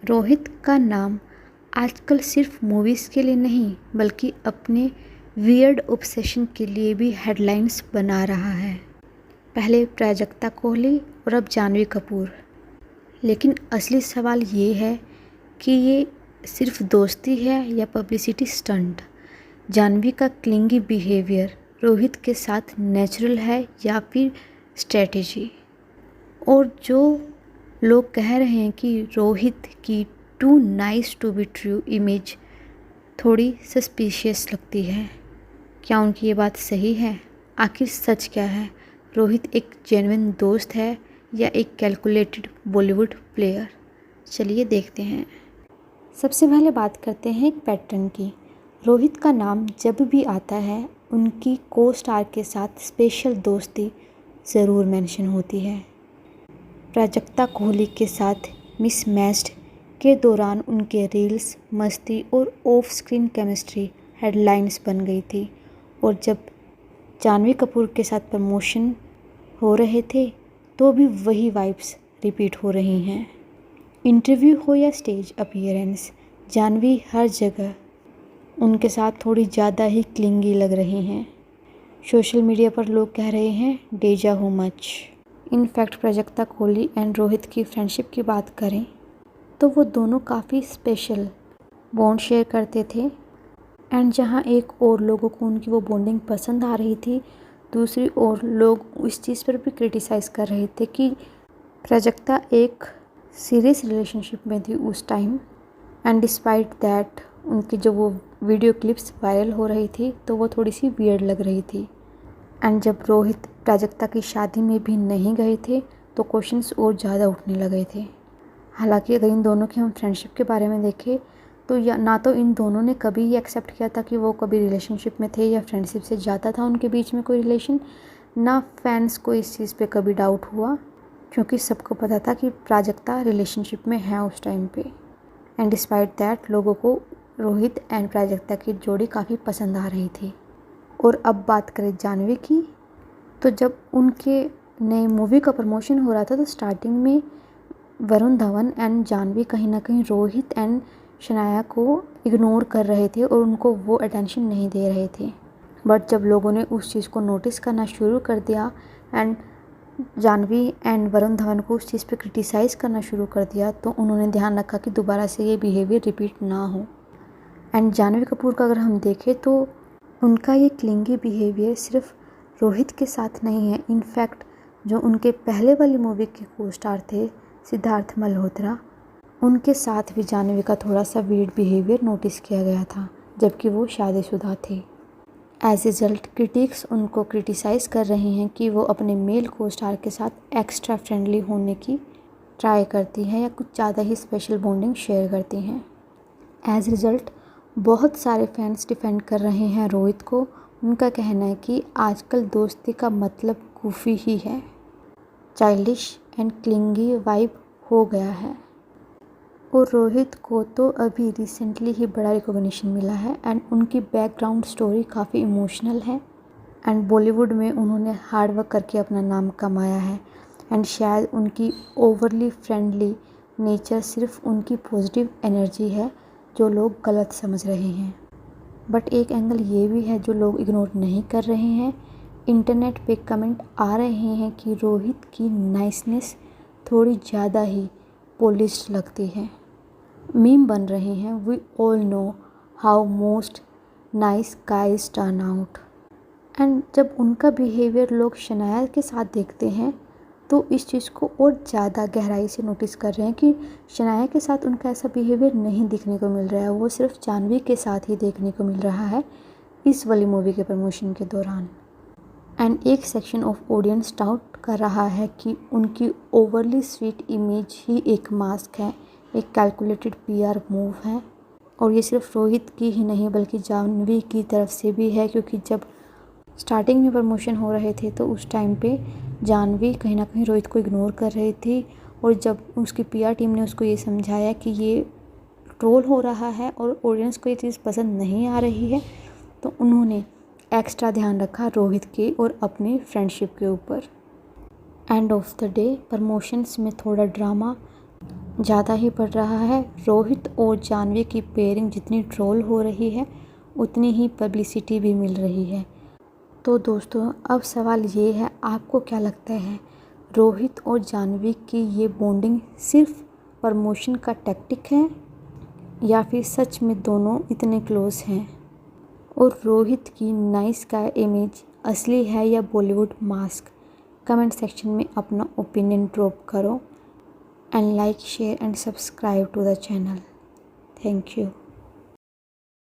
रोहित का नाम आजकल सिर्फ मूवीज़ के लिए नहीं बल्कि अपने वियर्ड ऑब्सेशन के लिए भी हेडलाइंस बना रहा है। पहले प्राजक्ता कोहली और अब जानवी कपूर। लेकिन असली सवाल ये है कि ये सिर्फ दोस्ती है या पब्लिसिटी स्टंट। जानवी का क्लिंगी बिहेवियर रोहित के साथ नेचुरल है या फिर स्ट्रेटेजी। और जो लोग कह रहे हैं कि रोहित की too nice to be true image थोड़ी सस्पिशियस लगती है। क्या उनकी ये बात सही है? आखिर सच क्या है? रोहित एक जेन्युइन दोस्त है या एक कैलकुलेटेड बॉलीवुड प्लेयर? चलिए देखते हैं। सबसे पहले बात करते हैं एक पैटर्न की। रोहित का नाम जब भी आता है उनकी को स्टार के साथ स्पेशल दोस्ती ज़रूर मेंशन होती है। प्राजक्ता कोहली के साथ मिसमैच्ड के दौरान उनके रील्स, मस्ती और ऑफ स्क्रीन केमिस्ट्री हेडलाइंस बन गई थी। और जब जानवी कपूर के साथ प्रमोशन हो रहे थे तो भी वही वाइब्स रिपीट हो रही हैं। इंटरव्यू हो या स्टेज अपीयरेंस, जानवी हर जगह उनके साथ थोड़ी ज़्यादा ही क्लिंगी लग रही हैं। सोशल मीडिया पर लोग कह रहे हैं डेजा हो much. In fact Prajakta Kohli and Rohit की फ्रेंडशिप की बात करें तो वो दोनों काफ़ी स्पेशल बॉन्ड शेयर करते थे। एंड जहाँ एक और लोगों को उनकी वो बॉन्डिंग पसंद आ रही थी, दूसरी ओर लोग इस चीज़ पर भी क्रिटिसाइज़ कर रहे थे कि प्राजक्ता एक सीरियस रिलेशनशिप में थी उस टाइम। एंड डिस्पाइट दैट उनकी जो वो वीडियो क्लिप्स वायरल हो रही थी तो वो थोड़ी सी वियर्ड लग रही थी। एंड जब रोहित प्राजक्ता की शादी में भी नहीं गए थे तो क्वेश्चंस और ज़्यादा उठने लगे थे। हालांकि अगर इन दोनों की हम फ्रेंडशिप के बारे में देखें तो या ना तो इन दोनों ने कभी ये एक्सेप्ट किया था कि वो कभी रिलेशनशिप में थे या फ्रेंडशिप से ज़्यादा था उनके बीच में कोई रिलेशन, ना फैंस को इस चीज़ पे कभी डाउट हुआ क्योंकि सबको पता था कि प्राजक्ता रिलेशनशिप में है उस टाइम पे। एंड डिस्पाइट दैट लोगों को रोहित एंड प्राजक्ता की जोड़ी काफ़ी पसंद आ रही थी। और अब बात करें जानवी की, तो जब उनके नए मूवी का प्रमोशन हो रहा था तो स्टार्टिंग में वरुण धवन एंड जानवी कहीं ना कहीं रोहित एंड शनाया को इग्नोर कर रहे थे और उनको वो अटेंशन नहीं दे रहे थे। बट जब लोगों ने उस चीज़ को नोटिस करना शुरू कर दिया एंड जानवी एंड वरुण धवन को उस चीज़ पे क्रिटिसाइज़ करना शुरू कर दिया तो उन्होंने ध्यान रखा कि दोबारा से ये बिहेवियर रिपीट ना हो। एंड जानवी कपूर का अगर हम देखें तो उनका ये क्लिंगी बिहेवियर सिर्फ रोहित के साथ नहीं है। इनफैक्ट जो उनके पहले वाली मूवी के को स्टार थे सिद्धार्थ मल्होत्रा, उनके साथ भी जानवी का थोड़ा सा वीर्ड बिहेवियर नोटिस किया गया था जबकि वो शादीशुदा थे। एज रिजल्ट क्रिटिक्स उनको क्रिटिसाइज़ कर रहे हैं कि वो अपने मेल को स्टार के साथ एक्स्ट्रा फ्रेंडली होने की ट्राई करती हैं या कुछ ज़्यादा ही स्पेशल बॉन्डिंग शेयर करती हैं। एज रिजल्ट बहुत सारे फैंस डिफेंड कर रहे हैं रोहित को। उनका कहना है कि आजकल दोस्ती का मतलब गूफी ही है, चाइल्डिश एंड क्लिंगी वाइब हो गया है। और रोहित को तो अभी रिसेंटली ही बड़ा रिकॉग्निशन मिला है एंड उनकी बैकग्राउंड स्टोरी काफ़ी इमोशनल है। एंड बॉलीवुड में उन्होंने हार्ड वर्क करके अपना नाम कमाया है। एंड शायद उनकी ओवरली फ्रेंडली नेचर सिर्फ उनकी पॉजिटिव एनर्जी है जो लोग गलत समझ रहे हैं। बट एक एंगल ये भी है जो लोग इग्नोर नहीं कर रहे हैं। इंटरनेट पे कमेंट आ रहे हैं कि रोहित की नाइसनेस थोड़ी ज़्यादा ही पॉलिश्ड लगती है। मीम बन रहे हैं, we all know how most nice guys turn out. And जब उनका बिहेवियर लोग शनाया के साथ देखते हैं तो इस चीज़ को और ज़्यादा गहराई से नोटिस कर रहे हैं कि शनाया के साथ उनका ऐसा बिहेवियर नहीं देखने को मिल रहा है, वो सिर्फ जानवी के साथ ही देखने को मिल रहा है इस वाली मूवी के प्रमोशन के दौरान। एंड एक सेक्शन ऑफ ऑडियंस डाउट कर रहा है कि उनकी ओवरली स्वीट इमेज ही एक मास्क है, एक कैलकुलेटेड पीआर मूव है। और ये सिर्फ रोहित की ही नहीं बल्कि जानवी की तरफ से भी है क्योंकि जब स्टार्टिंग में प्रमोशन हो रहे थे तो उस टाइम पे जानवी कहीं ना कहीं रोहित को इग्नोर कर रही थी। और जब उसकी पीआर टीम ने उसको ये समझाया कि ये ट्रोल हो रहा है और ऑडियंस को ये चीज़ पसंद नहीं आ रही है तो उन्होंने एक्स्ट्रा ध्यान रखा रोहित के और अपनी फ्रेंडशिप के ऊपर। End of the day promotions में थोड़ा ड्रामा ज़्यादा ही बढ़ रहा है। रोहित और जाह्नवी की पेयरिंग जितनी ट्रोल हो रही है उतनी ही पब्लिसिटी भी मिल रही है। तो दोस्तों अब सवाल ये है, आपको क्या लगता है, रोहित और जाह्नवी की ये बॉन्डिंग सिर्फ प्रमोशन का टैक्टिक है या फिर सच में दोनों इतने क्लोज हैं? और रोहित की नाइस गाय इमेज असली है या बॉलीवुड मास्क? कमेंट सेक्शन में अपना ओपिनियन ड्रॉप करो and like, share and subscribe to the channel. Thank you.